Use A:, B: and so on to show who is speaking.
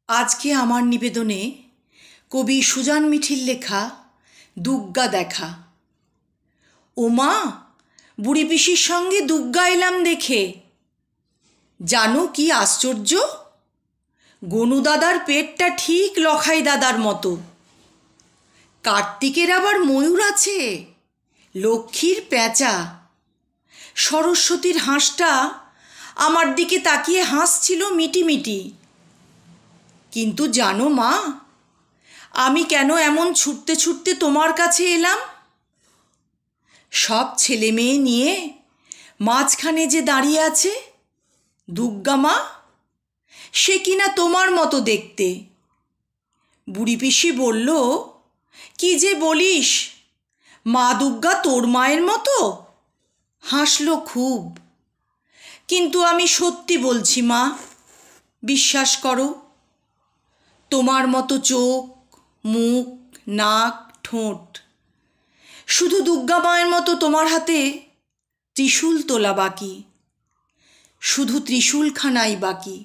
A: আজকে আমার নিবেদনে কবি সুজান মিঠির লেখা দুগ্গা দেখা। ও মা, বুড়ি পিসির সঙ্গে দুগ্গা এলাম দেখে। জানো কি আশ্চর্য, গনু দাদার পেটটা ঠিক লখাই দাদার মতো। কার্তিকের আবার ময়ূর আছে, লক্ষ্মীর প্যাঁচা। সরস্বতীর হাঁসটা আমার দিকে তাকিয়ে হাসছিল মিটিমিটি। কিন্তু জানো মা, আমি কেন এমন ছুটতে ছুটতে তোমার কাছে এলাম? সব ছেলে মেয়ে নিয়ে মাঝখানে যে দাঁড়িয়ে আছে দুগ্গা মা, সে কিনা তোমার মতো দেখতে। বুড়ি পিসি বলল, কি যে বলিস, মা দুগ্গা তোর মায়ের মতো? হাসলো খুব। কিন্তু আমি সত্যি বলছি মা, বিশ্বাস করো। তোমার মতো চোখ, মুখ, নাক, ঠোঁট। শুধু দুগ্গা মায়ের মতো তোমার হাতে ত্রিশূল তোলা বাকি, শুধু ত্রিশূলখানাই বাকি।